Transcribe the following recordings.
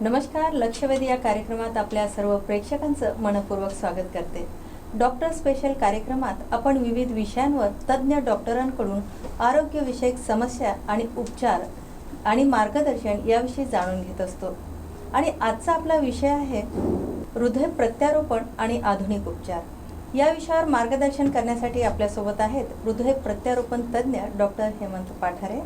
नमस्कार, लक्षवेधी या कार्यक्रमात आपल्या सर्व प्रेक्षकांचं मनपूर्वक स्वागत करते. डॉक्टर स्पेशल कार्यक्रमात आपण विविध विषयांवर तज्ज्ञ डॉक्टरांकडून आरोग्यविषयक समस्या आणि उपचार आणि मार्गदर्शन याविषयी जाणून घेत असतो. आणि आजचा आपला विषय आहे हृदय प्रत्यारोपण आणि आधुनिक उपचार. या विषयावर मार्गदर्शन करण्यासाठी आपल्यासोबत आहेत हृदय प्रत्यारोपण तज्ज्ञ डॉक्टर हेमंत पाठारे.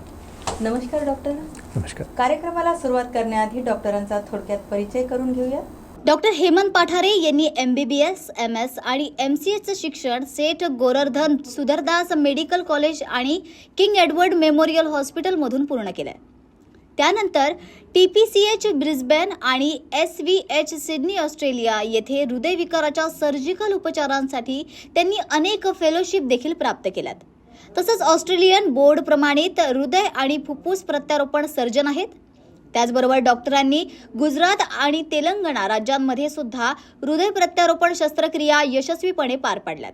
नमस्कार डॉक्टर. नमस्कार. कार्यक्रमाला सुरुवात करण्याआधी डॉक्टरांचा थोडक्यात परिचय करून घेऊया. डॉक्टर हेमंत पाठारे यांनी MBBS, MS आणि MCAचं शिक्षण सेठ गोवर्धन सुधरदास मेडिकल कॉलेज आणि किंग एडवर्ड मेमोरियल हॉस्पिटलमधून पूर्ण केलं. त्यानंतर TPCH ब्रिस्बेन आणि SVH सिडनी ऑस्ट्रेलिया येथे हृदयविकाराच्या सर्जिकल उपचारांसाठी त्यांनी अनेक फेलोशिप देखील प्राप्त केल्यात. तसंच ऑस्ट्रेलियन बोर्ड प्रमाणित हृदय आणि फुफ्फुस प्रत्यारोपण सर्जन आहेत. त्याचबरोबर डॉक्टरांनी गुजरात आणि तेलंगणा राज्यांमध्ये सुद्धा हृदय प्रत्यारोपण शस्त्रक्रिया यशस्वीपणे पार पाडल्यात.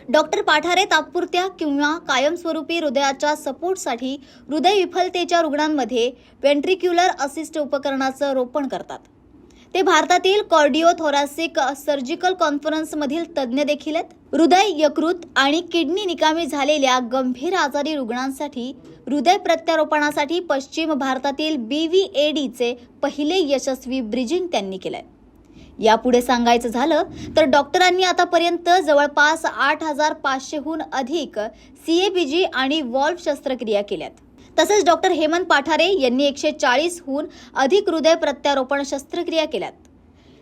डॉक्टर पाठारे तात्पुरत्या किंवा कायमस्वरूपी हृदयाच्या सपोर्टसाठी हृदय विफलतेच्या रुग्णांमध्ये व्हेंट्रिक्युलर असिस्ट उपकरणाचं रोपण करतात. ते भारतातील कार्डिओथोरॅसिक सर्जिकल कॉन्फरन्समधील तज्ज्ञ देखील आहेत. हृदय, यकृत आणि किडनी निकामी झालेल्या गंभीर आजारी रुग्णांसाठी हृदय प्रत्यारोपणासाठी पश्चिम भारतातील BVADचे पहिले यशस्वी ब्रिजिंग त्यांनी केलंय. यापुढे सांगायचं झालं तर डॉक्टरांनी आतापर्यंत जवळपास 8,500हून अधिक CABG आणि वॉल्व्ह शस्त्रक्रिया केल्यात. तसेच डॉक्टर हेमंत पाठारे यांनी 140हून अधिक हृदय प्रत्यारोपण शस्त्रक्रिया केल्यात.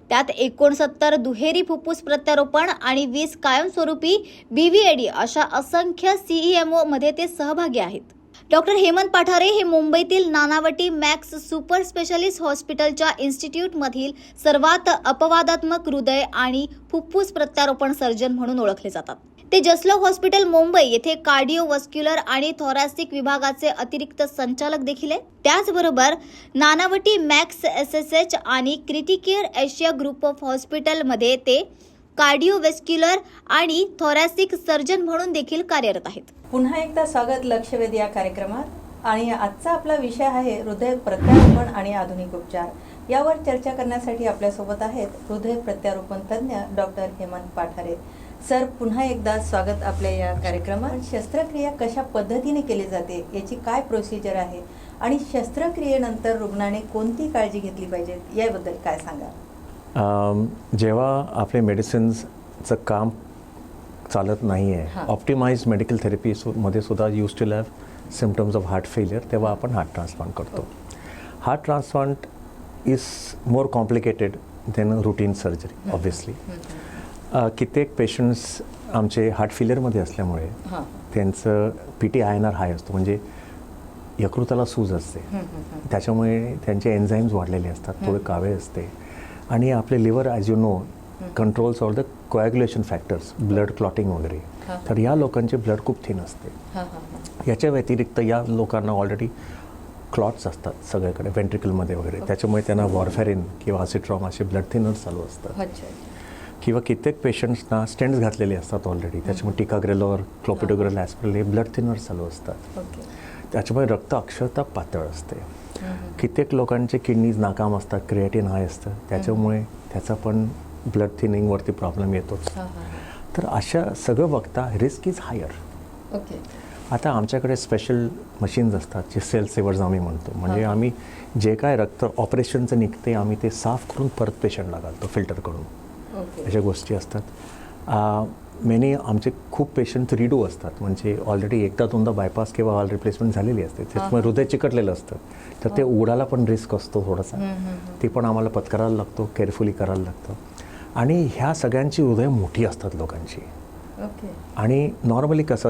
त्यात 69 दुहेरी फुफ्फुस प्रत्यारोपण आणि 20 कायमस्वरूपी BVAD अशा असंख्य CEMO मध्ये ते सहभागी आहेत. डॉक्टर हेमंत पाठारे हे मुंबईतील नानावटी मॅक्स सुपर स्पेशालिस्ट हॉस्पिटलच्या इन्स्टिट्यूटमधील सर्वात अपवादात्मक हृदय आणि फुफ्फुस प्रत्यारोपण सर्जन म्हणून ओळखले जातात. ते जसलोक हॉस्पिटल मुंबई येथे कार्डिओव्हास्क्युलर आणि थॉरॅसिक विभागाचे अतिरिक्त संचालक देखील आहेत. त्याचबरोबर नानावटी मॅक्स SSH आणि क्रिटिकेअर एशिया ग्रुप ऑफ हॉस्पिटलमध्ये ते कार्डिओव्हास्क्युलर आणि थॉरॅसिक सर्जन म्हणून देखील कार्यरत आहेत. पुन्हा एकदा स्वागत लक्षवेधी या कार्यक्रमात. आणि आजचा आपला विषय आहे हृदय प्रत्यारोपण आणि आधुनिक उपचार. यावर चर्चा करण्यासाठी आपल्यासोबत आहेत हृदय प्रत्यारोपण तज्ज्ञ डॉक्टर हेमंत पाठारे. सर, पुन्हा एकदा स्वागत आपल्या या कार्यक्रमात. शस्त्रक्रिया कशा पद्धतीने केली जाते, याची काय प्रोसिजर आहे आणि शस्त्रक्रियेनंतर रुग्णाने कोणती काळजी घेतली पाहिजे याबद्दल काय सांगा. जेव्हा आपले मेडिसिन्सचं काम चालत नाही आहे, ऑप्टिमाइज मेडिकल थेरपीमध्ये सुद्धा use to have symptoms of heart failure, तेव्हा आपण हार्ट ट्रान्सप्लांट करतो. Heart transplant is more complicated than routine surgery obviously. कित्येक पेशंट्स आमचे हार्ट फेलियरमध्ये असल्यामुळे त्यांचं PTINR हाय असतो, म्हणजे यकृताला सूज असते, त्याच्यामुळे त्यांचे एन्झाईम्स वाढलेले असतात, थोडे कावे असते. आणि आपले liver as you know controls all the coagulation factors, blood clotting वगैरे. तर या लोकांचे ब्लड खूप थिन असते. याच्या व्यतिरिक्त या लोकांना ऑलरेडी क्लॉट्स असतात सगळीकडे व्हेंट्रिकलमध्ये वगैरे, त्याच्यामुळे त्यांना वॉरफॅरिन किंवा असिट्रॉम असे ब्लड थिनर्स चालू असतात. किंवा कित्येक पेशंट्सना स्टेंट्स घातलेले असतात ऑलरेडी, त्याच्यामुळे टिकाग्रेलोर, क्लोपिडोग्रेल, ॲस्पिरिन हे ब्लड थिनर्स चालू असतात. त्याच्यामुळे रक्त अक्षरशः पातळ असते. कित्येक लोकांचे किडनीज नाकाम असतात, क्रिएटिन हाय असतं, त्याच्यामुळे त्याचा पण ब्लड थिनिंगवरती प्रॉब्लेम येतोच. तर अशा सगळं बघता रिस्क इज हायर. आता आमच्याकडे स्पेशल मशीन्स असतात जे सेल सेवर्स आम्ही म्हणतो, म्हणजे आम्ही जे काय रक्त ऑपरेशनचं निघते आम्ही ते साफ करून परत पेशंटला घालतो फिल्टर करून. अशा गोष्टी असतात. मेनी आमचे खूप पेशंट रिडू असतात, म्हणजे ऑलरेडी एकदा दोनदा बायपास किंवा वॉल रिप्लेसमेंट झालेली असते, त्याच्यामुळे हृदय चिकटलेलं असतं, तर ते उघडायला पण रिस्क असतो थोडासा. ते पण आम्हाला पत्करायला लागतो, केअरफुली करायला लागतं. आणि ह्या सगळ्यांची हृदय मोठी असतात लोकांची. आणि नॉर्मली कसं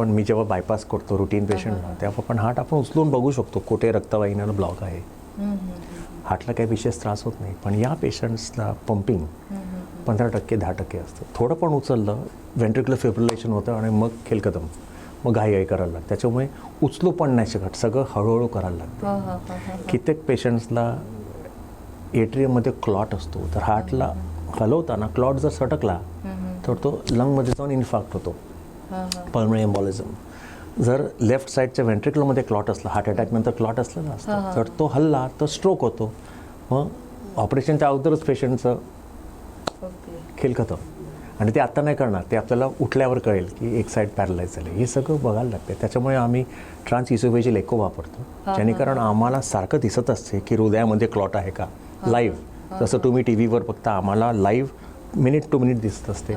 मी जेव्हा बायपास करतो रुटीन पेशंटला, तेव्हा आपण हार्ट आपण उचलून बघू शकतो कुठे रक्तवाहिन्याला ब्लॉक आहे. हार्टला काही विशेष त्रास होत नाही. पण या पेशंट्सला पंपिंग 15% 10% असतं. थोडं पण उचललं व्हेंट्रिक्युलर फिब्रिलेशन होतं आणि मग खेलकदम, मग घाई करायला लागतं. त्याच्यामुळे उचलू पण नाही शकत, सगळं हळूहळू करायला लागतं. कित्येक पेशंट्सला एट्रियममध्ये क्लॉट असतो, तर हार्टला हलवताना क्लॉट जर सटकला तर तो लंगमध्ये जाऊन इन्फाक्ट होतो, पल्मोनरी एम्बॉलिझम. जर लेफ्ट साईडच्या व्हेंट्रिकलमध्ये क्लॉट असला, हार्ट अटॅकनंतर क्लॉट असलेला असतो, तर तो हल्ला तर स्ट्रोक होतो, मग ऑपरेशनच्या अगोदरच पेशंटचं ओके. खेळ खतम. आणि ते आत्ता नाही करणार, ते आपल्याला उठल्यावर कळेल की एक साईड पॅरलाइज झाली. हे सगळं बघायला लागते. त्याच्यामुळे आम्ही ट्रान्सइसोफेजियल एको वापरतो, जेणेकरून आम्हाला सारखं दिसत असते की हृदयामध्ये क्लॉट आहे का लाईव्ह. जसं तुम्ही टी व्हीवर बघता, आम्हाला लाईव्ह मिनिट टू मिनिट दिसत असते.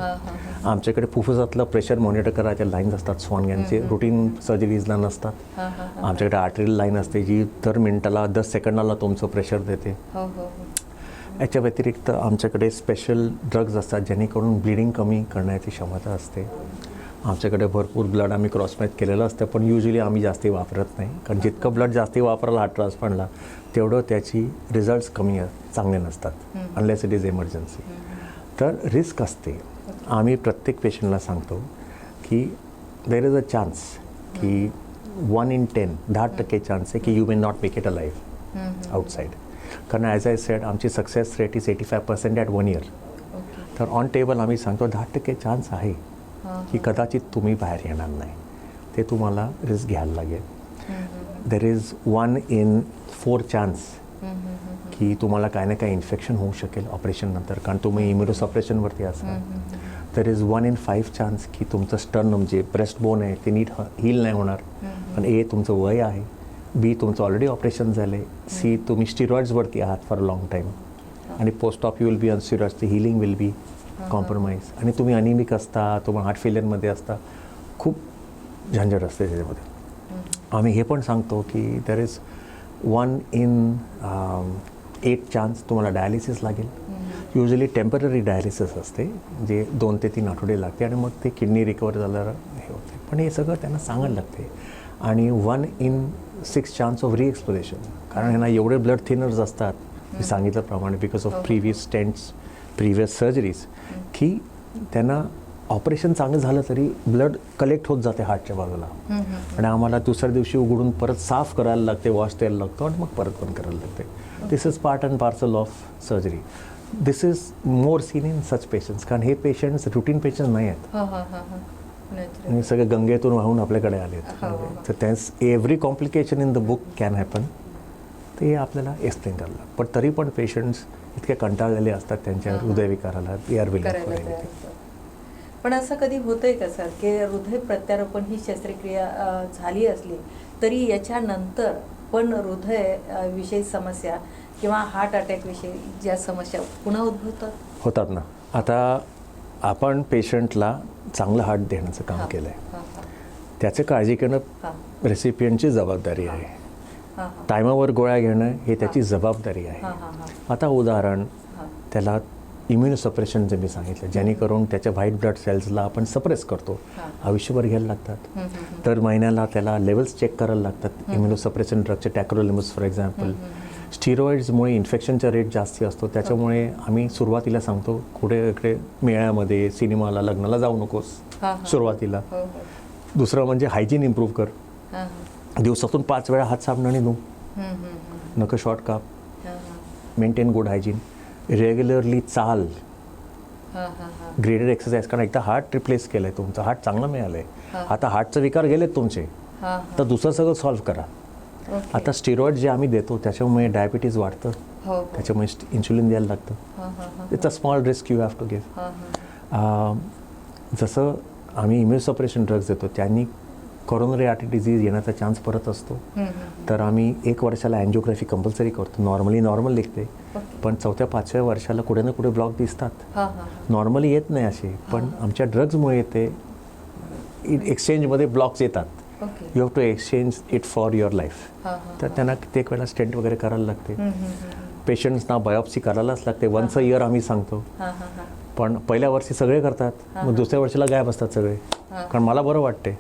आमच्याकडे फुफ्फुसातलं प्रेशर मॉनिटर करायच्या लाईन्स असतात, स्वानगॅनचे रुटीन सर्जरीजला नसतात. आमच्याकडे आर्टरियल लाईन असते जी दर मिनिटाला 10 सेकंदाला तुमचं प्रेशर देते. याच्या व्यतिरिक्त आमच्याकडे स्पेशल ड्रग्ज असतात जेणेकरून ब्लिडिंग कमी करण्याची क्षमता असते. आमच्याकडे भरपूर ब्लड आम्ही क्रॉसमॅच केलेलं असतं, पण युजली आम्ही जास्ती वापरत नाही, कारण जितकं ब्लड जास्ती वापरायला हार्ट ट्रान्सप्लांटला तेवढं त्याची रिझल्ट्स कमी चांगले नसतात, अनलेस इट इज इमर्जन्सी. तर रिस्क असते. आम्ही प्रत्येक पेशंटला सांगतो की देर इज अ चान्स की 1 in 10 10% चान्स आहे की you may not make it a life outside. कारण ॲज आय सेड आमची success rate is 85% at 1 year. तर ऑन टेबल आम्ही सांगतो 10% चान्स आहे की कदाचित तुम्ही बाहेर येणार नाही. ते तुम्हाला रिस्क घ्यायला लागेल. देर इज 1 in 4 चान्स की तुम्हाला काय ना काय इन्फेक्शन होऊ शकेल ऑपरेशननंतर, कारण तुम्ही इम्युनोसप्रेशनवरती असाल. देर इज 1 in 5 चान्स की तुमचं स्टर्नम जे ब्रेस्ट बोन आहे ते नीट हील नाही होणार. पण ए तुमचं वय आहे, बी तुमचं ऑलरेडी ऑपरेशन झालं आहे, सी तुम्ही स्टिरॉइड्सवरती आहात फॉर अ लॉंग टाईम, आणि post of you will be on steroids, ती हिलिंग विल बी कॉम्प्रोमाइज, आणि तुम्ही अनिमिक असता, तुम्हाला हार्ट फेलियरमध्ये असता, खूप झंझट असते त्याच्यामध्ये. आम्ही हे पण सांगतो की देर इज 1 in 8 चान्स तुम्हाला डायलिसिस लागेल. युजली टेम्पररी डायलिसिस असते जे 2 ते 3 आठवडे लागते, आणि मग ते किडनी रिकवर झाल्यावर हे होते. पण हे सगळं त्यांना सांगायला लागते. आणि 1 in 6 चान्स ऑफ रिएक्सपोजेशन, कारण ह्यांना एवढे ब्लड थिनर्स असतात मी सांगितल्याप्रमाणे because of previous stents, previous surgeries, की त्यांना ऑपरेशन चांगलं झालं तरी ब्लड कलेक्ट होत जाते हार्टच्या बाजूला, आणि आम्हाला दुसऱ्या दिवशी उघडून परत साफ करायला लागते, वॉश द्यायला लागतो, आणि मग परत पण करायला लागते. This is part and parcel of surgery. This is more seen in such patients, कारण हे पेशंट्स रुटीन पेशंट्स नाही आहेत. आणि सगळे गंगेतून वाहून आपल्याकडे आले आहेत. तर त्याच every complication in the book can happen, ते आपल्याला एक्सप्लेन करायला. पण तरी पण पेशंट्स इतके कंटाळलेले असतात त्यांच्या हृदयविकाराला, दे आर विलिंग. पण असं कधी होतंय का सर की हृदय प्रत्यारोपण ही शस्त्रक्रिया झाली असली तरी याच्यानंतर पण हृदय विषयी समस्या किंवा हार्ट अटॅक विषयी ज्या समस्या पुन्हा होतात ना. आता आपण पेशंटला चांगलं हार्ट देण्याचं काम केलं आहे, त्याची काळजी घेणं रेसिपियंटची जबाबदारी आहे. टायमावर गोळ्या घेणं हे त्याची जबाबदारी आहे. आता उदाहरण, त्याला इम्युनोसप्रेशन जे मी सांगितलं, जेणेकरून त्याच्या व्हाईट ब्लड सेल्सला आपण सप्रेस करतो, आयुष्यभर घ्यायला लागतात. दर महिन्याला त्याला लेवल्स चेक करायला लागतात इम्युनोसप्रेशन ड्रगचे, टॅक्रोलिमस फॉर एक्झाम्पल. स्टिरॉइड्समुळे इन्फेक्शनचा रेट जास्ती असतो, त्याच्यामुळे आम्ही सुरुवातीला सांगतो कुठे इकडे मेळ्यामध्ये, सिनेमाला, लग्नाला जाऊ नकोस सुरुवातीला. दुसरं म्हणजे हायजीन इम्प्रूव्ह कर. दिवसातून 5 वेळा हात साबणाने धु, नकं शॉर्ट काप, मेंटेन गुड हायजीन, रेग्युलरली चाल, ग्रेडेड एक्सरसाइज. कारण एकदा हार्ट रिप्लेस केलं आहे, तुमचं हार्ट चांगलं मिळालं आहे, आता हार्टचे विकार गेलेत तुमचे, तर दुसरं सगळं सॉल्व्ह करा. आता स्टिरॉइड जे आम्ही देतो त्याच्यामुळे डायबिटीज वाढतं, त्याच्यामुळे इन्शुलिन द्यायला लागतं. It's a small risk you have to give. जसं आम्ही इम्युनोसप्रेशन ड्रग्ज देतो त्यांनी कोरोनरी आर्टरी डिझीज येण्याचा चान्स परत असतो, तर आम्ही 1 वर्षाला अँजिओग्राफी कंपल्सरी करतो. नॉर्मली नॉर्मल निघते, पण 4-5व्या वर्षाला कुठे ना कुठे ब्लॉक दिसतात. नॉर्मली येत नाही असे, पण आमच्या ड्रग्जमुळे येते. एक्सचेंजमध्ये ब्लॉक्स येतात, you have to exchange it for your life. तर त्यांना कित्येक वेळेला स्टेंट वगैरे करायला लागते. पेशंट्सना बायोप्सी करायलाच लागते, वन्स अ इयर आम्ही सांगतो. पण पहिल्या वर्षी सगळे करतात, मग दुसऱ्या वर्षीला गायब असतात सगळे, कारण मला बरं वाटते.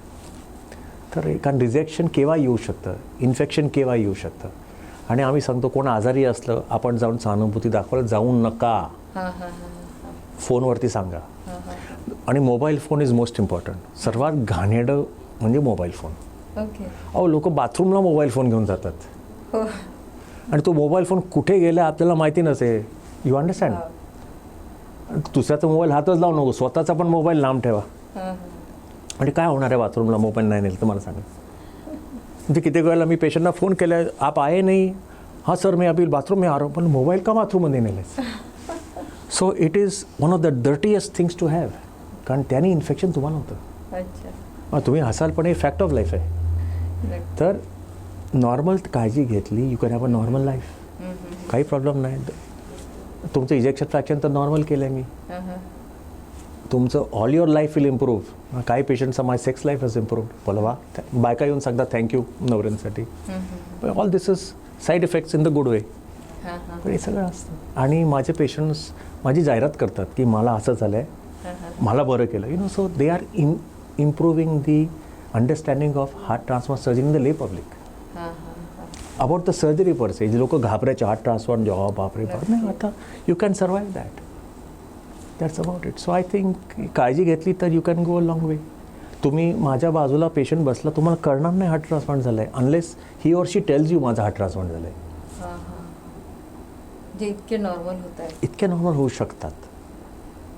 तर कारण रिजेक्शन केव्हा येऊ शकतं, इन्फेक्शन केव्हा येऊ शकतं, आणि आम्ही सांगतो कोण आजारी असलं आपण जाऊन सहानुभूती दाखवायला जाऊ नका, फोनवरती सांगा. आणि mobile phone is most important. सर्वात घाणेरडं म्हणजे मोबाईल फोन. अहो, लोक बाथरूमला मोबाईल फोन घेऊन जातात, आणि तो मोबाईल फोन कुठे गेला आपल्याला माहिती नसेल. You understand. दुसऱ्याचा मोबाईल हातच लावू नको, स्वतःचा पण मोबाईल लांब ठेवा. आणि काय होणार आहे बाथरूमला मोबाईल नाही नेलं तर मला सांगा. म्हणजे कित्येक वेळेला मी पेशंटना फोन केला, आप आए नाही, हाँ सर मैं अभी बाथरूम में आ रहा हूँ, पण मोबाईल का बाथरूममध्ये नेलेस? So it is one of the dirtiest things to have, कारण त्याने इन्फेक्शन तुम्हाला होतं. अच्छा. तुम्ही हसाल पण हे फॅक्ट ऑफ लाईफ आहे. नक्की. तर नॉर्मल काळजी घेतली, you can have a normal life. काही प्रॉब्लेम नाही. तुमचं इजेक्शन फ्रॅक्शन तर नॉर्मल केलं आहे मी. तुमचं all your life will improve. काही पेशंटचा my sex life has improve. बोला वा, बायका येऊन सांगतात थँक्यू नवऱ्यांसाठी. All this is side effects in the good way. पण हे सगळं असतं. आणि माझे पेशंट्स माझी जाहिरात करतात की मला असं झालं आहे, मला बरं केलं, you know. So they are improving the understanding of heart transplant surgery in the ले पब्लिक. अबाउट द सर्जरी पर से जे लोक घाबरायचे हार्ट ट्रान्सप्लांट जेव्हा बापरे बाप, नाही आता you can survive that. That's about it. So I think काळजी घेतली तर you can go a long वे. तुम्ही माझ्या बाजूला पेशंट बसला, तुम्हाला कळणार नाही हार्ट ट्रान्सप्लांट झालं आहे unless he or she tells you माझा हार्ट ट्रान्सप्लांट झालं आहे. जे इतके नॉर्मल होत आहे. इतके नॉर्मल होऊ शकतात.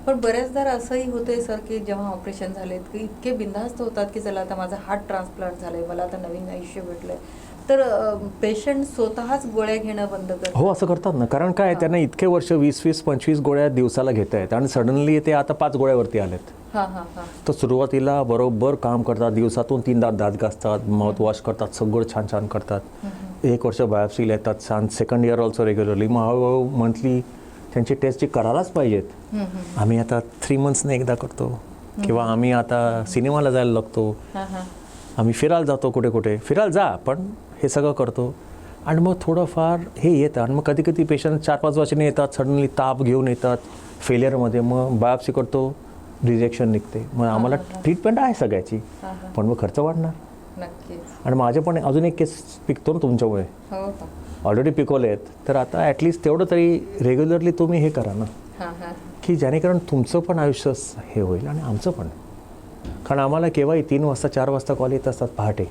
पण बऱ्याचदा असंही होतंय सर की जेव्हा ऑपरेशन झालेत की इतके बिनधास्त होतात की चला आता माझं हार्ट ट्रान्सप्लांट झालंय, मला आता नवीन आयुष्य भेटलंय, तर पेशंट स्वतःच गोळ्या घेणं बंद करतात. हो, असं करतात ना. कारण काय, त्यांना इतके वर्ष 20-25 गोळ्या दिवसाला घेत आहेत आणि सडनली ते आता 5 गोळ्यावरती आलेत. तर सुरुवातीला बरोबर काम करतात, दिवसातून 3 दात घासतात, माउथ वॉश करतात, सगळं छान छान करतात. 1 वर्ष बायोप्सीला येतात छान, सेकंड इयर ऑल्सो रेग्युलरली. मग हळूहळू मंथली त्यांची टेस्ट जी करायलाच पाहिजेत. आम्ही आता 3 मंथ्सने एकदा करतो, किंवा आम्ही आता सिनेमाला जायला लागतो, आम्ही फिरायला जातो, कुठे कुठे फिरायला जा, पण हे सगळं करतो. आणि मग थोडंफार हे येतं. आणि मग कधी कधी पेशंट 4-5 वर्षांनी येतात, सडनली ताप घेऊन येतात फेलियरमध्ये. मग बायोप्सी करतो, रिजेक्शन निघते. मग आम्हाला ट्रीटमेंट आहे सगळ्याची, पण मग खर्च वाढणार. नक्कीच. आणि माझे पण अजून एक केस पिकतो ना तुमच्यामुळे, ऑलरेडी पिकवले आहेत. तर आता ॲटलिस्ट तेवढं तरी रेग्युलरली तुम्ही हे करा ना, की जेणेकरून तुमचं पण आयुष्य हे होईल आणि आमचं पण. कारण आम्हाला केव्हाही 3 वाजता 4 वाजता कॉल येत असतात पहाटे,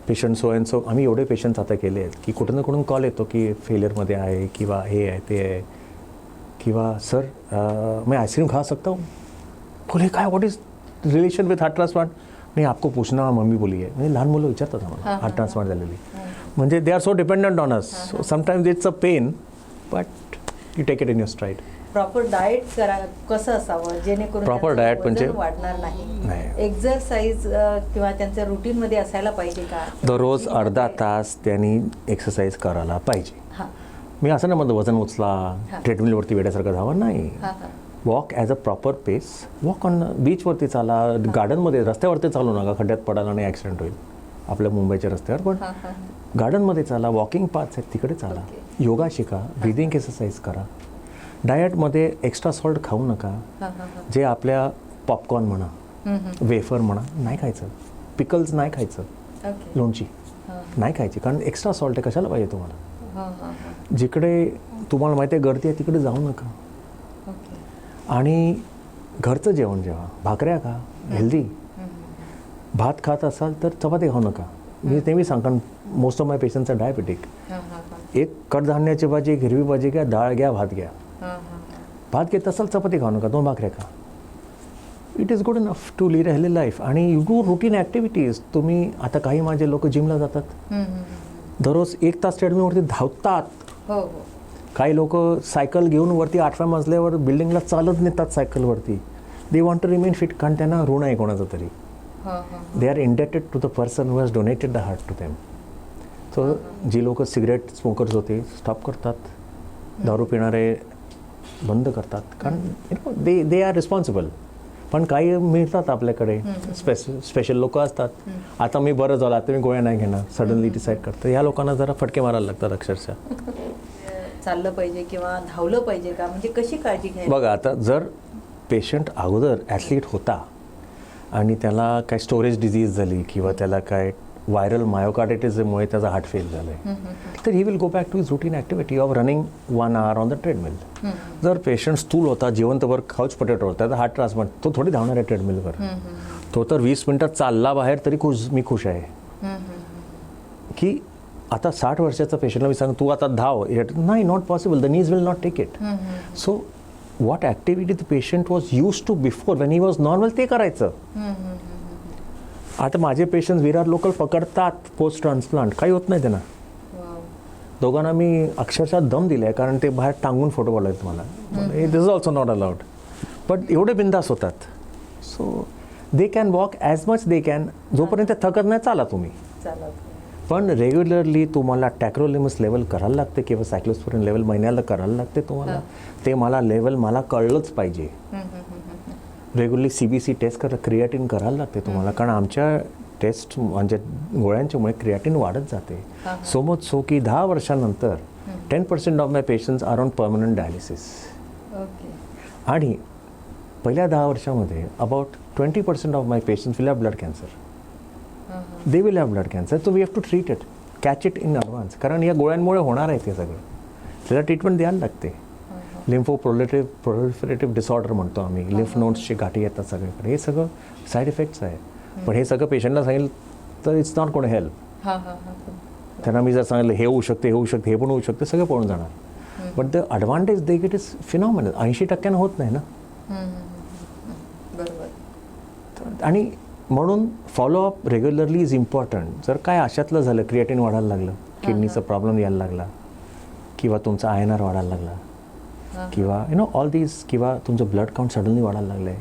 पेशंट सो अँड सो. आम्ही एवढे पेशंट्स आता केले आहेत की कुठून ना कुठून कॉल येतो की फेलियरमध्ये आहे, किंवा हे आहे ते आहे, किंवा सर मैं आइसक्रीम खा सकता हूँ. बोले काय, what is relation with heart transplant? नाही, आपको पूछना मम्मी बोली आहे. म्हणजे लहान मुलं विचारतात आम्हाला हार्ट ट्रान्सप्लांट झालेली. म्हणजे they are so dependent on us. So sometimes it's a pain, but you take it in your stride. Proper diet करा, कसं असावं जेणेकरून प्रॉपर डाएट म्हणजे वाढणार नाही. एक्झरसाइज किंवा त्यांच्या रुटीन मध्ये असायला पाहिजे का? दररोज अर्धा तास त्यांनी एक्सरसाइज करायला पाहिजे. मी असं नाही म्हणतो वजन उचला, ट्रेडमिलवरती वेड्यासारखं धावा, नाही. Walk as a proper pace. Walk on बीचवरती चाला, गार्डनमध्ये, रस्त्यावरती चालू नका, खड्ड्यात पडायला नाही ॲक्सिडेंट होईल आपल्या मुंबईच्या रस्त्यावर. पण गार्डनमध्ये चाला, वॉकिंग पाथ्स आहेत तिकडे चाला, योगा शिका, ब्रिदिंग एक्सरसाइज करा. डाएटमध्ये एक्स्ट्रा सॉल्ट खाऊ नका. जे आपल्या पॉपकॉर्न म्हणा, वेफर म्हणा, नाही खायचं. पिकल्स नाही खायचं, लोणची नाही खायची, कारण एक्स्ट्रा सॉल्ट आहे. कशाला पाहिजे तुम्हाला? जिकडे तुम्हाला माहिती आहे गर्दी आहे तिकडे जाऊ नका. आणि घरचं जेवण जेवा, भाकऱ्या खा, हेल्दी. भात खात असाल तर चपाती खाऊ नका. मी नेहमी सांगतो, most of my patients are diabetic. एक कडधान्याची भाजी, एक हिरवी भाजी घ्या, डाळ घ्या, भात घ्या. भात घेत असाल चपाती खाऊ नका, 2 भाकऱ्या खा. It is good enough to lead a healthy life. आणि यू डू रुटीन ॲक्टिव्हिटीज. तुम्ही आता काही माझे लोक जिमला जातात, दररोज 1 तास ट्रेडमिलवरती धावतात. काही लोक सायकल घेऊन वरती 8व्या मजल्यावर बिल्डिंगला चालत नेतात सायकलवरती. They want to remain fit, कारण त्यांना ऋण आहे कोणाचं तरी. They are indebted to the person who has donated the heart to them. So जी लोक सिगरेट स्मोकर्स होते स्टॉप करतात, दारू पिणारे बंद करतात, कारण दे आर रिस्पॉन्सिबल. पण काही मिळतात आपल्याकडे स्पेशल लोक असतात. आता मी बरं झालं, आता मी गोळ्या नाही घेणार, सडनली डिसाईड करतं. ह्या लोकांना जरा फटके मारायला लागतात अक्षरशः. चाललं पाहिजे किंवा धावलं पाहिजे का, म्हणजे कशी काळजी घ्यायची? बघा, आता जर पेशंट अगोदर ॲथलीट होता आणि त्याला काय स्टोरेज डिझीज झाली, किंवा त्याला काय व्हायरल मायोकार्डिटिसमुळे त्याचा हार्ट फेल झालं आहे, तर he will go back to his routine activity of running 1 hour on the treadmill. जर पेशंट स्थूल होता, जिवंतभर काउच पोटॅटो होता, तर हार्ट ट्रान्सप्लांट तो थोडी धावणार आहे ट्रेडमिलवर. तो तर 20 मिनिटात चालला बाहेर तरी मी खुश आहे. की आता 60 वर्षाचा पेशंटला मी सांग तू आता धाव, नाही, not possible. The knees will not take it. So what activity the patient was use to before when he was normal, ते करायचं. आता माझे पेशंट्स विरार लोकल पकडतात पोस्ट ट्रान्सप्लांट, काही होत नाही त्यांना. दोघांना मी अक्षरशः दम दिले आहे, कारण ते बाहेर टांगून फोटो काढायचे मला. This is also not allowed. But एवढे बिंदास होतात. So they can walk as much they can, जोपर्यंत थकत नाही चाला तुम्ही. पण रेग्युलरली तुम्हाला टॅक्रोलिमस लेवल करायला लागते किंवा सायक्लोस्पोरिन लेवल महिन्याला करायला लागते तुम्हाला. ते मला कळलंच पाहिजे. रेग्युलरली CBC टेस्ट क्रिएटिन करायला लागते तुम्हाला, कारण आमच्या टेस्ट म्हणजे गोळ्यांच्यामुळे क्रिएटिन वाढत जाते. सो मच सो की 10 वर्षानंतर 10% of my patients are on permanent dialysis. आणि पहिल्या 10 वर्षामध्ये about 20% of my patients will have blood cancer. They will have blood cancer. So we have to treat it, catch it in advance, कारण या गोळ्यांमुळे होणार आहे ते सगळं. त्याला ट्रीटमेंट द्यायला लागते. प्रोलिफरेटिव्ह डिसऑर्डर म्हणतो आम्ही. लिम्फ नोड्सची गाठी येतात सगळीकडे. हे सगळं साईड इफेक्ट्स आहे. पण हे सगळं पेशंटला सांगितलं तर it's not going to help. त्यांना मी जर सांगितलं हे होऊ शकते, हे होऊ शकते, हे पण होऊ शकते, सगळं पळून जाणार. But the advantage they get is phenomenal. 80% होत नाही ना. आणि म्हणून फॉलोअप रेग्युलरली इज इम्पॉर्टंट. जर काय अशातलं झालं, क्रिएटिन वाढायला लागलं, किडनीचा प्रॉब्लेम यायला लागला, किंवा तुमचा INR वाढायला लागला, किंवा ऑल दीज, किंवा तुमचं ब्लड काउंट सडनली वाढायला लागलं आहे,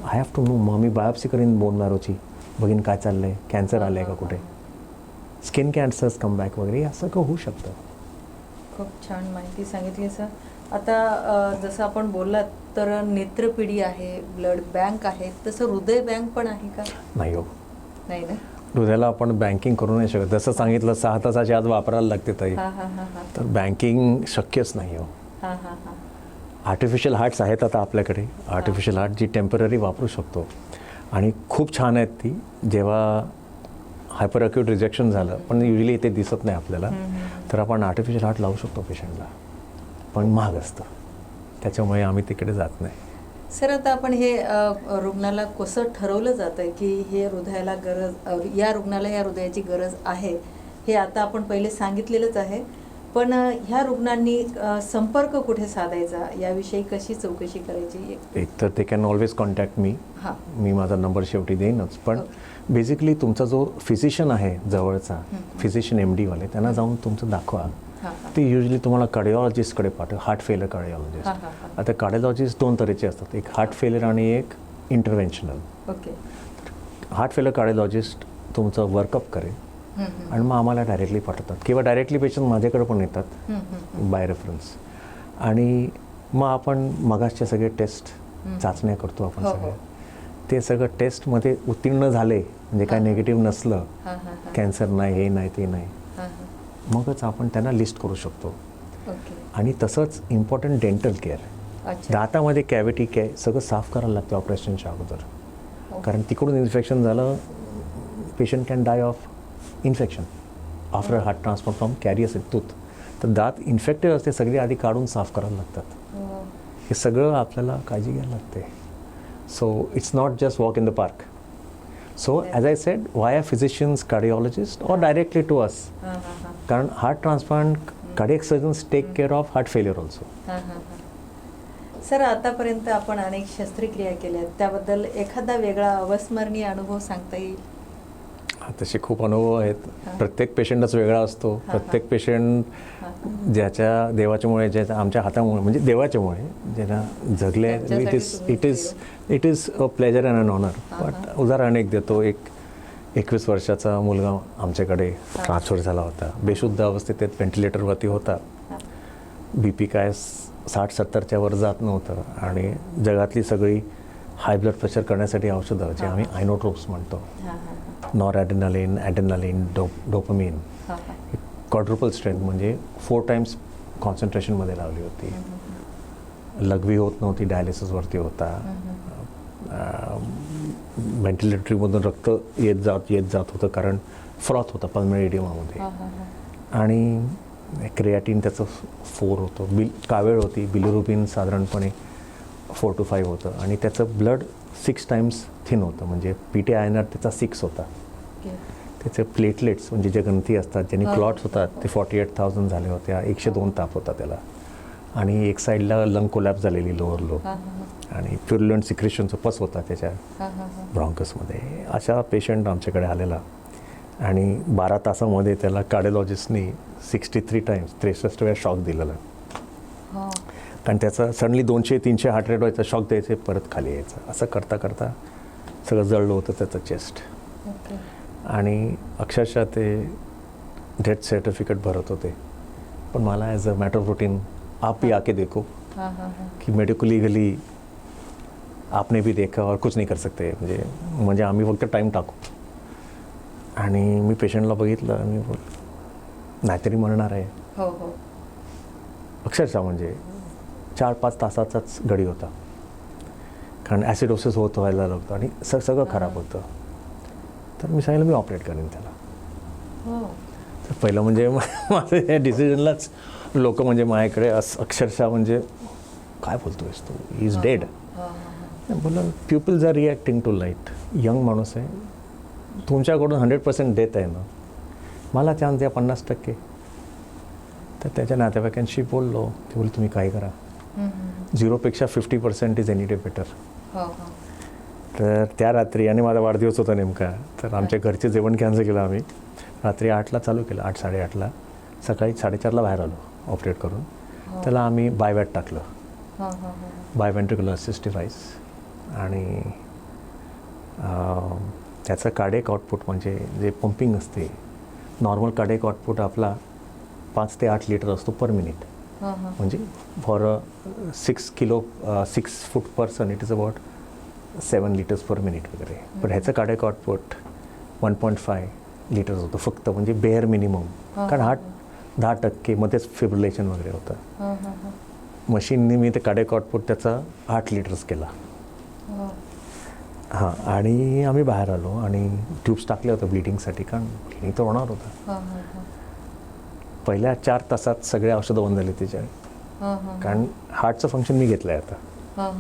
आय हॅव टू नो. मग मी बायोप्सी करीन बोन मॅरोची, बघीन काय चाललं आहे, कॅन्सर आलं आहे का कुठे, स्किन कॅन्सर्स कमबॅक वगैरे असं का होऊ शकतं. खूप छान माहिती सांगितली सर. आता जसं आपण बोललात तर नेत्रपिढी आहे, ब्लड बँक आहे, तसं हृदय बँक पण आहे का? नाही हो, नाही ना. हृदयाला आपण बँकिंग करू नाही शकत. जसं सांगितलं 6 तासाच्या आत वापरायला लागते ताई, तर बँकिंग शक्यच नाही हो. आर्टिफिशियल हार्ट्स आहेत आता आपल्याकडे. आर्टिफिशियल हार्ट जी टेम्पररी वापरू शकतो, आणि खूप छान आहेत ती. जेव्हा हायपर अक्यूट रिजेक्शन झालं, पण युजली ते दिसत नाही आपल्याला, तर आपण आर्टिफिशियल हार्ट लावू शकतो पेशंटला. पण महाग असतं, त्याच्यामुळे आम्ही तिकडे जात नाही. सर, आता आपण हे रुग्णाला कसं ठरवलं जातं की हे हृदयाला गरज, या रुग्णाला या हृदयाची गरज आहे, हे आता आपण पहिले सांगितलेलंच आहे. पण ह्या रुग्णांनी संपर्क कुठे साधायचा, याविषयी कशी चौकशी करायची? एक तर ते कॅन ऑलवेज कॉन्टॅक्ट मी. मी माझा नंबर शेवटी देईनच. पण बेसिकली तुमचा जो फिजिशियन आहे जवळचा, फिजिशियन MD वाले, त्यांना जाऊन तुमचं दाखवा. ते युजली तुम्हाला कार्डिओलॉजिस्टकडे पाठव, हार्ट फेलर कार्डिओलॉजिस्ट. आता कार्डिओलॉजिस्ट 2 तऱ्हेचे असतात, एक हार्ट फेलर आणि एक इंटरव्हेन्शनल. हार्ट फेलर कार्डिओलॉजिस्ट तुमचं वर्कअप करेल आणि मग आम्हाला डायरेक्टली पाठवतात, किंवा डायरेक्टली पेशंट माझ्याकडे पण येतात बाय रेफरन्स. आणि मग आपण मगासचे सगळे टेस्ट, चाचण्या करतो आपण सगळे. ते सगळं टेस्टमध्ये उत्तीर्ण झाले म्हणजे काय निगेटिव्ह नसलं, कॅन्सर नाही, हे नाही, ते नाही, मगच आपण त्यांना लिस्ट करू शकतो. आणि तसंच इम्पॉर्टंट डेंटल केअर, दातामध्ये कॅव्हिटी सगळं साफ करायला लागतं ऑपरेशनच्या अगोदर, कारण तिकडून इन्फेक्शन झालं, patient can die of infection after heart transplant from carious tooth. तर दात इन्फेक्टेड असते, सगळे आधी काढून साफ करायला लागतात. हे सगळं आपल्याला काळजी घ्यायला लागते. So it's not just walk in the park. So as I said, via physicians, cardiologists, or directly to us. कारण heart transplant, cardiac surgeons take care of heart failure also. Sir, आतापर्यंत आपण अनेक शस्त्रक्रिया केल्या, त्याबद्दल एखादा वेगळा अविस्मरणीय अनुभव सांगता येईल? तसे खूप अनुभव आहेत. प्रत्येक पेशंटच वेगळा असतो. प्रत्येक पेशंट ज्याच्या देवाच्यामुळे, ज्याच्या आमच्या हातामुळे, म्हणजे देवाच्यामुळे ज्यांना जगले, it is a pleasure and an honour. But उदाहरण एक देतो. एक 21 वर्षाचा मुलगा आमच्याकडे ट्रान्सफर झाला होता. बेशुद्ध अवस्थेत व्हेंटिलेटरवरती होता. BP काय 60-70च्या वर जात नव्हतं, आणि जगातली सगळी हाय ब्लड प्रेशर करण्यासाठी औषधं, जे आम्ही आयनोट्रोप्स म्हणतो, nor adrenaline, adrenaline, dopamine, quadruple strength म्हणजे 4 टाइम्स कॉन्सन्ट्रेशनमध्ये लावली होती. लघवी होत नव्हती, डायलिसिसवरती होता. व्हेंटिलेटरीमधून रक्त येत जात होतं, कारण फ्रॉथ होता पल्मनरी एडिमामध्ये. आणि क्रिएटिन त्याचं 4 होतं, कावेळ होती, बिलिरुबिन साधारणपणे 4 to 5 होतं, आणि त्याचं ब्लड 6 टाइम्स थिन होतं, म्हणजे PTINR त्याचा 6 होता. त्याचे प्लेटलेट्स म्हणजे जे ग्रंथी असतात, ज्यांनी क्लॉट्स होतात, ते 48,000 झाले होते. 102 ताप होता त्याला. आणि एक साईडला लंग कोलॅप्स झालेली, लोअर लोब, आणि प्युरुलंट सिक्रेशनचा पस होता त्याच्या ब्रॉन्कसमध्ये. अशा पेशंट आमच्याकडे आलेला. आणि 12 तासामध्ये त्याला कार्डिओलॉजिस्टनी 63 टाइम्स 63 वेळा शॉक दिलेला. हो. कारण त्याचा सडनली 200-300 हार्ट रेट व्हायचा, शॉक द्यायचे, परत खाली यायचं, असं करता करता सगळं जळलं होतं त्याचं चेस्ट. ओके. आणि अक्षरशः ते डेथ सर्टिफिकेट भरत होते. पण मला as a matter of routine, आप भी आके देखो, हां हां हां. की मेडिकल लीगली आपने भी देखा और कुछ नहीं कर सकते, म्हणजे आम्ही फक्त टाईम टाकू. आणि मी पेशंटला बघितलं, मी बोल नाहीतरी मरणार आहे. हो हो. अक्षरशः म्हणजे 4-5 तासाचाच गडी होता, कारण ॲसिडोसिस व्हायला लागतं आणि सगळं खराब होतं. तर मी सांगितलं मी ऑपरेट करेन त्याला. हो. तर पहिलं म्हणजे माझं या डिसिजनलाच लोक म्हणजे माझ्याकडे अक्षरशः म्हणजे काय बोलतोयस तू, ही इज डेड. बोललं peoples are reacting to light. Young माणूस आहे, तुमच्याकडून 100% डेथ आहे ना, मला चान्स द्या 50%. तर त्याच्या नातेवाईकांशी बोललो, ते बोलले तुम्ही काय करा, 0पेक्षा 50% इज एनी डे बेटर. तर त्या रात्री, आणि माझा वाढदिवस होता नेमका, तर आमच्या घरचे जेवण कॅन्सल केलं आम्ही. रात्री 8ला चालू केलं, 8-8:30ला. सकाळी 4:30ला बाहेर आलो ऑपरेट करून. त्याला आम्ही बायवॅट टाकलं, बायव्हेंट्रिक्युलर असिस्ट डिव्हाइस. आणि त्याचं कार्डियक आउटपुट म्हणजे जे पंपिंग असते, नॉर्मल कार्डियक आउटपुट आपला 5 ते 8 लिटर असतो पर मिनिट. म्हणजे for 6 foot person it is about 7 litres per minute वगैरे. पण ह्याचं कार्डियक आउटपुट 1.5 लिटर्स होतं फक्त, म्हणजे बेअर मिनिमम. कारण हार्ट 10% मध्येच फिब्रिलेशन वगैरे होतं. मशीनने मी ते कार्डियक आउटपुट त्याचा 8 लिटर्स केला. हां. आणि आम्ही बाहेर आलो आणि ट्यूब्स टाकल्या होत्या ब्लिडिंगसाठी, कारण ब्लिडिंग तर होणार होतं. पहिल्या 4 तासात सगळे औषधं बंद झाली त्याच्या, कारण हार्टचं फंक्शन मी घेतलं आहे आता.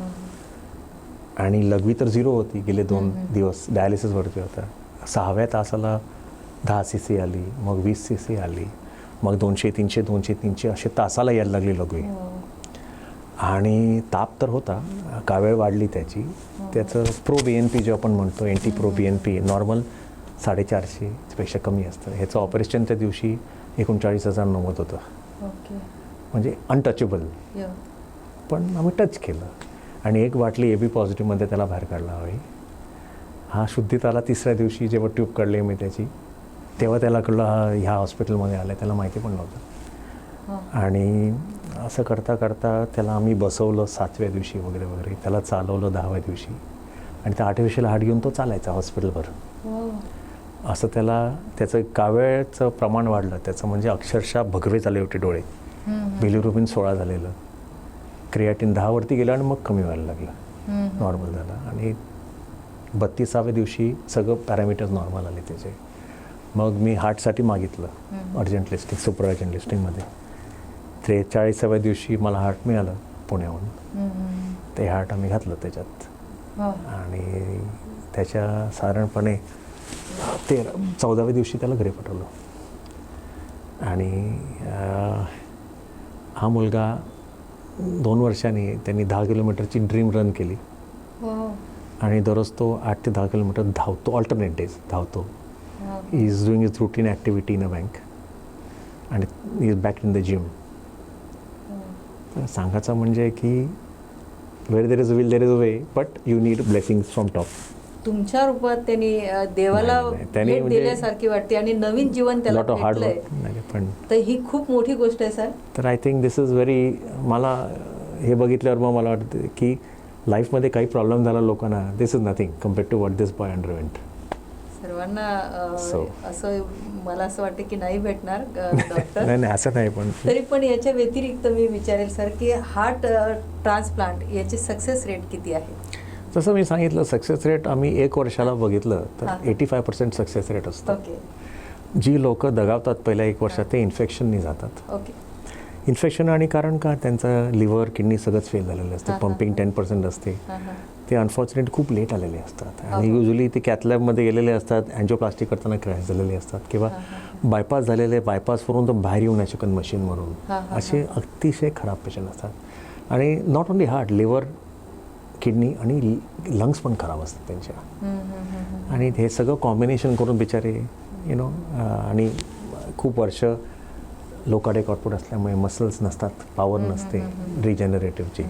आणि लघवी तर 0 होती, गेले 2 दिवस डायलिसिसवरती होता. 6व्या तासाला 10 cc आली, मग 20 cc आली, मग 200-300 200-300 असे तासाला यायला लागली लघवी. आणि ताप तर होता, कावेळ वाढली त्याची. त्याचं प्रो BNP जे आपण म्हणतो, एंटी प्रो BNP नॉर्मल 450 पेक्षा कमी असतं. ह्याचं ऑपरेशनच्या दिवशी 39,090 होतं. म्हणजे अनटचेबल. पण आम्ही टच केलं आणि एक बाटली AB पॉझिटिव्हमध्ये त्याला बाहेर काढला हवी. हा शुद्धीत आला 3ऱ्या दिवशी, जेव्हा ट्यूब काढली मी त्याची, तेव्हा त्याला कळलं हा ह्या हॉस्पिटलमध्ये आला, त्याला माहिती पण नव्हतं. आणि असं करता करता त्याला आम्ही बसवलं 7व्या दिवशी वगैरे वगैरे, त्याला चालवलं 10व्या दिवशी, आणि त्या 8व्या हात घेऊन तो चालायचा हॉस्पिटलभर. असं त्याचं कावेळचं प्रमाण वाढलं त्याचं, म्हणजे अक्षरशः भगवे झाले होते डोळे. बिलिरुबिन 16 झालेलं, क्रिएटिन 10वरती गेलं आणि मग कमी व्हायला लागलं, नॉर्मल झालं. आणि 32व्या दिवशी सगळं पॅरामीटर्स नॉर्मल आले त्याचे. मग मी हार्टसाठी मागितलं अर्जंट लिस्टिंग, सुपर अर्जंट लिस्टिंगमध्ये. 43व्या दिवशी मला हार्ट मिळालं पुण्याहून. ते हार्ट आम्ही घातलं त्याच्यात. आणि त्याच्या साधारणपणे 14व्या दिवशी त्याला घरी पाठवलं. आणि हा मुलगा 2 वर्षांनी त्यांनी 10 किलोमीटरची ड्रीम रन केली. आणि दररोज तो 8 ते 10 किलोमीटर धावतो, ऑल्टरनेट डेज धावतो. He is doing is routine activity in a bank आणि he is back in the gym. तर सांगायचं म्हणजे की where there is will there is a way, but you need blessings from top. तुमच्या रूपात त्यांनी देवाला भेट दिल्यासारखी वाटते आणि नवीन जीवन त्याला भेटलंय. पण तर ही खूप मोठी गोष्ट आहे सर. तर I think this is very, मला हे बघितल्यावर मग मला वाटतं की लाईफमध्ये काही प्रॉब्लेम झाला लोकांना, this is nothing compared to what this boy underwent. सर्वांना असं मला असं वाटतं की नाही भेटणार डॉक्टर. नाही असं नाही, पण तरी पण याच्या व्यतिरिक्त मी विचारेल सर की हार्ट ट्रान्सप्लांट याची सक्सेस रेट किती आहे? जसं मी सांगितलं, सक्सेस रेट आम्ही 1 वर्षाला बघितलं तर 85% सक्सेस रेट असतो. ओके. जी लोक दगावतात पहिल्या 1 वर्षात ते इन्फेक्शननी जातात. ओके. इन्फेक्शन आणि कारण का त्यांचं लिव्हर किडनी सगळंच फेल झालेलं असते, पंपिंग 10% असते. ते अनफॉर्च्युनेट खूप लेट आलेले असतात आणि युजली ते कॅथलॅबमध्ये गेलेले असतात, अँजिओप्लास्टी करताना क्रॅश झालेले असतात किंवा बायपास झालेले, बायपासवरून तर बाहेर येऊ नाही शकत मशीनवरून, असे अतिशय खराब पेशंट असतात. आणि not only heart, liver, kidney आणि लंग्स पण खराब असतात त्यांच्या. आणि हे सगळं कॉम्बिनेशन करून बिचारे आणि खूप वर्ष लो कार्डियक आउटपुट असल्यामुळे मसल्स नसतात, पॉवर नसते रिजनरेटिव्हची,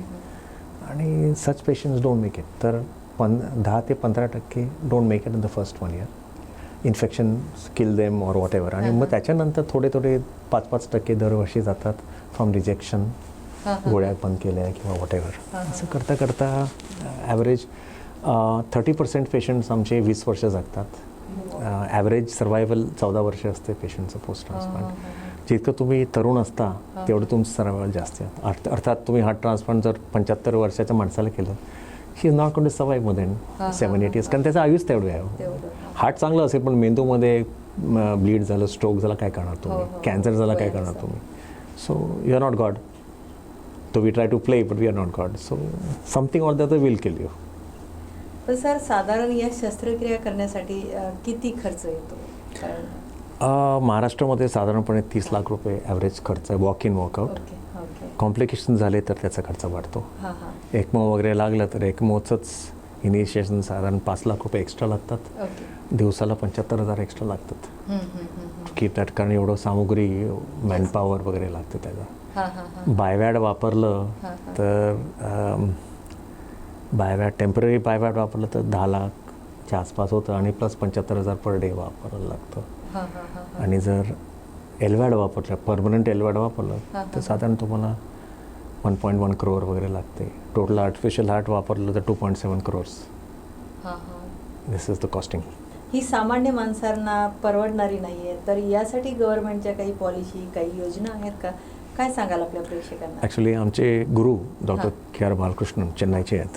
आणि सच पेशंट्स डोंट मेक इट. तर 10 ते 15% don't make it in the first 1 year. Infection kill them or what ever. आणि मग त्याच्यानंतर थोडे 5% दरवर्षी जातात फ्रॉम रिजेक्शन, गोळ्या बंद केल्या किंवा वॉट एव्हर. असं करता करता ॲव्हरेज 30% पेशंट्स आमचे 20 वर्ष जगतात. ॲव्हरेज सर्वायवल 14 वर्ष असते पेशंटचं पोस्ट ट्रान्सप्लांट. जितकं तुम्ही तरुण असता तेवढं तुमचं सर्वायवल जास्त आहे. अर्थात तुम्ही हार्ट ट्रान्सप्लांट जर 75 वर्षाच्या माणसाला केलं, he is not going to survive more than 7 8 years, कारण त्याचं आयुष तेवढं आहे. हार्ट चांगलं असेल पण मेंदूमध्ये ब्लीड झालं, स्ट्रोक झाला, काय करणार तुम्ही? कॅन्सर झाला, काय करणार तुम्ही? So you are not God. So we try to play, but we are not God. So something or the other will kill you. पण सर, साधारण या शस्त्रक्रिया करण्यासाठी किती खर्च येतो? महाराष्ट्रामध्ये साधारणपणे 30 लाख रुपये ॲव्हरेज खर्च आहे, वॉक इन वॉकआउट. कॉम्प्लिकेशन झाले तर त्याचा खर्च वाढतो. एक्मो वगैरे लागलं तर एक्मोचंच इनिशिएशन साधारण 5 लाख रुपये एक्स्ट्रा लागतात. दिवसाला 75,000 एक्स्ट्रा लागतात की त्यात, कारण एवढं सामुग्री, मॅनपॉवर वगैरे लागतं त्याचा. बायवॅड वापरलं तर टेम्पररी बायवॅड वापरलं तर 10 लाखच्या आसपास होतं, आणि प्लस 75,000 पर डे वापरायला लागतं. आणि जर एलवॅड वापरलं, परमनंट एलवॅड वापरलं तर साधारण तुम्हाला 1.1 crore वगैरे लागते. टोटल आर्टिफिशियल हार्ट वापरलं तर 2.7 crores. This is the costing. ही सामान्य माणसांना परवडणारी नाही आहे, तर यासाठी गव्हर्नमेंटच्या काही पॉलिसी, काही योजना आहेत का? काय सांगाल आपल्या प्रेक्षकांना? ॲक्च्युली आमचे गुरु डॉक्टर के आर बालकृष्णन चेन्नईचे आहेत.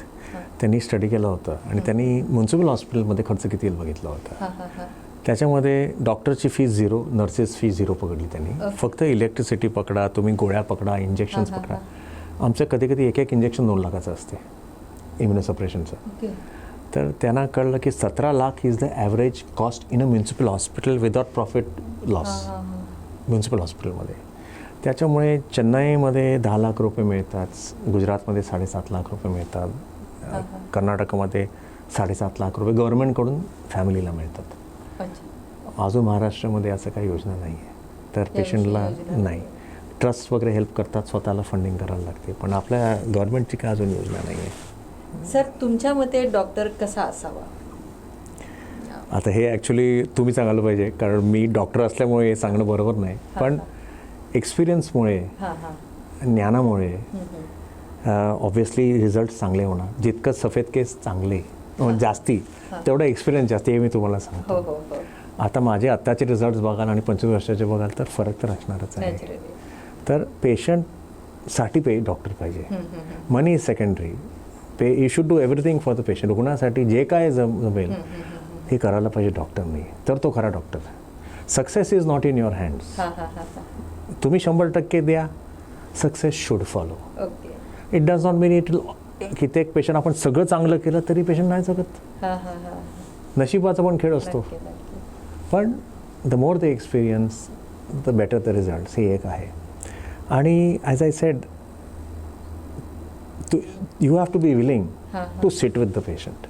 त्यांनी स्टडी केलं होतं आणि त्यांनी म्युन्सिपल हॉस्पिटलमध्ये खर्च किती बघितला होता. त्याच्यामध्ये डॉक्टरची फीस 0, नर्सेस फी 0 पकडली त्यांनी. फक्त इलेक्ट्रिसिटी पकडा, तुम्ही गोळ्या पकडा, इंजेक्शन्स पकडा. आमचं कधी कधी एक इंजेक्शन 2 लाखाचं असते इम्युनोसप्रेशनचं. तर त्यांना कळलं की 17 lakh is the average cost in a municipal hospital without profit loss municipal हॉस्पिटलमध्ये. त्याच्यामुळे चेन्नईमध्ये 10 लाख रुपये मिळतात, गुजरातमध्ये 7.5 लाख रुपये मिळतात, कर्नाटकमध्ये 7.5 लाख रुपये गव्हर्नमेंटकडून फॅमिलीला मिळतात. अजून महाराष्ट्रामध्ये असं काही योजना नाही आहे. तर पेशंटला नाही, ट्रस्ट वगैरे हेल्प करतात, स्वतःला फंडिंग करायला लागते, पण आपल्या गव्हर्नमेंटची काय अजून योजना नाही आहे. सर, तुमच्या मते डॉक्टर कसा असावा? आता हे ॲक्च्युली तुम्ही सांगायला पाहिजे, कारण मी डॉक्टर असल्यामुळे हे सांगणं बरोबर नाही. पण एक्सपिरियन्समुळे, ज्ञानामुळे ऑब्व्हियसली रिझल्ट चांगले होणार. जितकं सफेद केस चांगले जास्ती, तेवढा एक्सपिरियन्स जास्ती, हे मी तुम्हाला सांगतो. आता माझे आत्ताचे रिझल्ट्स बघाल आणि 25 वर्षाचे बघाल तर फरक तर असणारच आहे. तर पेशंटसाठी डॉक्टर पाहिजे. Money is secondary. You should do everything for the patient. रुग्णासाठी जे काय जमेल हे करायला पाहिजे डॉक्टरने, तर तो खरा doctor. Success is not in your hands. तुम्ही 100% द्या, success should follow. It does not mean it कित्येक पेशंट आपण सगळं चांगलं केलं तरी पेशंट नाही जगत. नशिबाचा पण खेळ असतो. पण the more the experience the better the result, हे एक आहे. आणि as I said, you have to be willing to sit with the patient.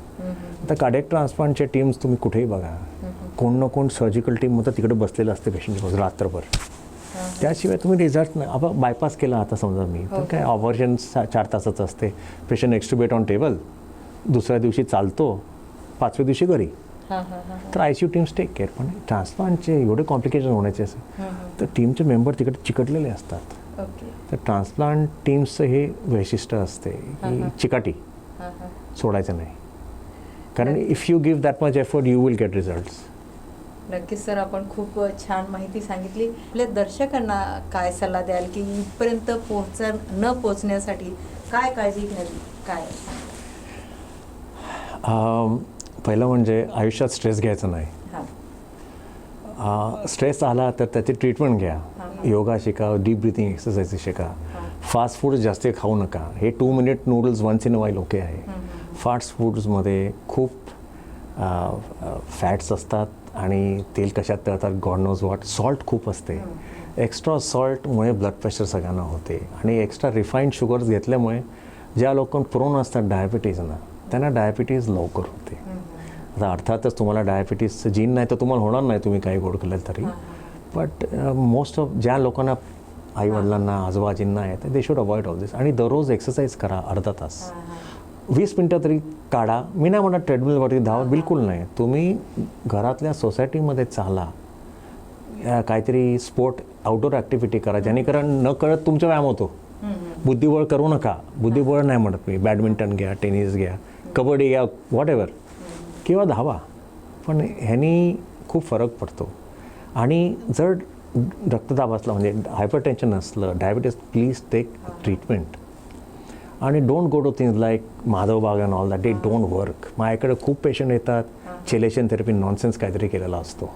आता कार्डियक ट्रान्सप्लांटच्या टीम्स तुम्ही कुठेही बघा, कोण ना कोण सर्जिकल टीममध्ये तिकडे बसलेलं असते पेशंटच्या बाजूला रात्रभर. त्याशिवाय तुम्ही रिझल्ट नाही. आपण बायपास केला आता समजा मी, तर काय ऑपरेशन 4 तासाचं असते. पेशंट एक्स्ट्युबेट ऑन टेबल, दुसऱ्या दिवशी चालतो, 5व्या दिवशी घरी. तर ICU टीम्स टेक केअर. पण ट्रान्सप्लांटचे एवढे कॉम्प्लिकेशन होण्याचे असेल तर टीमचे मेंबर तिकडे चिकटलेले असतात. तर ट्रान्सप्लांट टीम्सचं हे वैशिष्ट्य असते की चिकाटी सोडायचं नाही. कारण if you give that much effort you will get results. नक्कीच सर, आपण खूप छान माहिती सांगितली. आपल्या दर्शकांना काय सल्ला द्याल की इथपर्यंत न पोहोचण्यासाठी काय काळजी घ्यावी? काय पहिलं म्हणजे आयुष्यात स्ट्रेस घ्यायचा नाही. स्ट्रेस आला तर त्याची ट्रीटमेंट घ्या. योगा शिका, डीप ब्रिथिंग एक्सरसाइजेस शिका. फास्ट फूड जास्त खाऊ नका. हे 2 minute noodles once in a while okay आहे. फास्ट फूड्समध्ये खूप फॅट्स असतात आणि तेल कशात तळतात गॉड नोज व्हॉट. सॉल्ट खूप असते. एक्स्ट्रा सॉल्टमुळे ब्लड प्रेशर सगळ्यांना होते. आणि एक्स्ट्रा रिफाईंड शुगर्स घेतल्यामुळे ज्या लोकांना प्रोन असतात डायबिटीजना, त्यांना डायबिटीज लवकर होते. आता अर्थातच तुम्हाला डायबिटीसचं जीन नाही तर तुम्हाला होणार नाही, तुम्ही काही गोड खाल्लं तरी. बट मोस्ट ऑफ ज्या लोकांना, आईवडिलांना, आजोबाजींना आहे, दे शुड अवॉइड ऑल दिस. आणि दररोज एक्सरसाइज करा अर्धा तास, 20 मिनटं तरी काढा. मी नाही म्हणत ट्रेडमिलवरती धावा, बिलकुल नाही. तुम्ही घरातल्या सोसायटीमध्ये चाला, काहीतरी स्पोर्ट आउटडोर ॲक्टिव्हिटी करा, जेणेकरून न कळत तुमचा व्यायाम होतो. बुद्धिबळ करू नका, बुद्धिबळ नाही म्हणत मी, बॅडमिंटन घ्या, टेनिस घ्या, कबड्डी घ्या, व्हॉट एव्हर, किंवा धावा. पण ह्यानी खूप फरक पडतो. आणि जर रक्तदाब असला, म्हणजे हायपरटेन्शन असलं, डायबिटीस, प्लीज टेक ट्रीटमेंट. आणि don't go to things like Madhavbaug and all that. They don't work. माझ्याकडे खूप पेशंट येतात, चेलेशन थेरपी नॉनसेन्स काहीतरी केलेला असतो,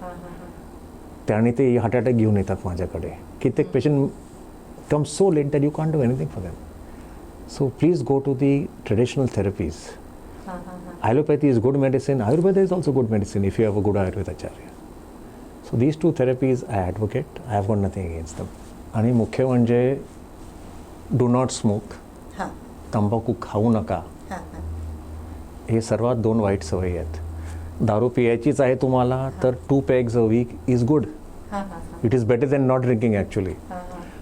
त्याने ते हार्ट अटॅक घेऊन येतात माझ्याकडे. कित्येक patient come so late that you can't do anything for them. So please go to the traditional therapies. Allopathy is good medicine. Ayurveda is also good medicine if you have a good Ayurveda acharya. So these two therapies I advocate. I have got nothing against them. आणि मुख्य म्हणजे do not smoke. तंबाखू खाऊ नका. हे सर्वात 2 वाईट सवयी आहेत. दारू पियायचीच आहे तुम्हाला तर 2 pegs a week is good. It is better than not drinking actually.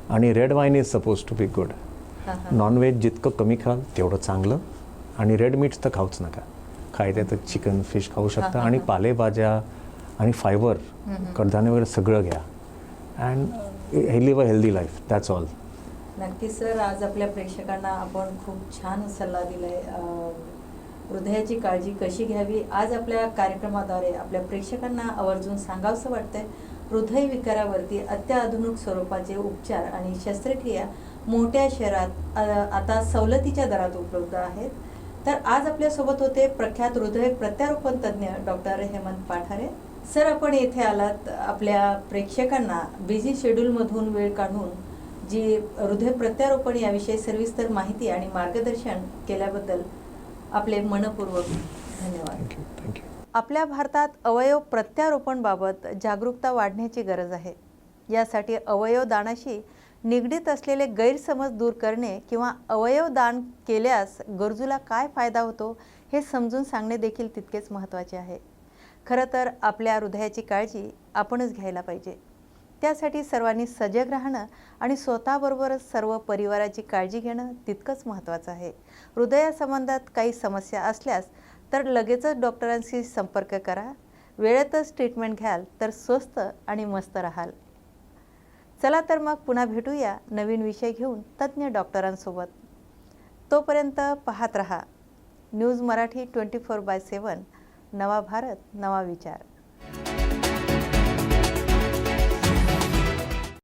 आणि red wine is suppose to be good. Nonveg जितकं कमी खाल तेवढं चांगलं. आणि रेड मीट्स तर खाऊच नका. खायचं तर चिकन, फिश खाऊ शकता. आणि पालेभाज्या आणि फायबर, कडधान्य वगैरे सगळं घ्या. And live a healthy life. That's all. नक्की सर, आज आपल्या प्रेक्षकांना आपण खूप छान सल्ला दिलाय. हृदयाची काळजी कशी घ्यावी आज आपल्या कार्यक्रमाद्वारे आपल्या प्रेक्षकांना आवर्जून सांगावंसं वाटतंय. हृदयविकारावरती अत्याधुनिक स्वरूपाचे उपचार आणि शस्त्रक्रिया मोठ्या शहरात आता सवलतीच्या दरात उपलब्ध आहेत. तर आज आपल्यासोबत होते प्रख्यात हृदय प्रत्यारोपण तज्ज्ञ डॉक्टर हेमंत पाठारे. सर, आपण येथे आलात आपल्या प्रेक्षकांना बिझी शेड्यूलमधून वेळ काढून जी हृदय प्रत्यारोपण याविषयी सविस्तर माहिती आणि मार्गदर्शन केल्याबद्दल आपले मनपूर्वक धन्यवाद. थँक्यू. आपल्या भारतात अवयव प्रत्यारोपणबाबत जागरूकता वाढण्याची गरज आहे. यासाठी अवयव दानाशी निगडीत असलेले गैरसमज दूर करणे किंवा अवयव दान केल्यास गरजूला काय फायदा होतो हे समजून सांगणे देखील तितकेच महत्त्वाचे आहे. खरं तर आपल्या हृदयाची काळजी आपणच घ्यायला पाहिजे. त्यासाठी सर्वांनी सजग राहणं आणि स्वतःबरोबरच सर्व परिवाराची काळजी घेणं तितकंच महत्त्वाचं आहे. हृदयासंबंधात काही समस्या असल्यास तर लगेचच डॉक्टरांशी संपर्क करा. वेळेतच ट्रीटमेंट घ्याल तर स्वस्त आणि मस्त राहाल. चला तर मग पुन्हा भेटूया नवीन विषय घेऊन तज्ज्ञ डॉक्टरांसोबत. तोपर्यंत पाहत रहा न्यूज मराठी 24/7. नवा भारत, नवा विचार.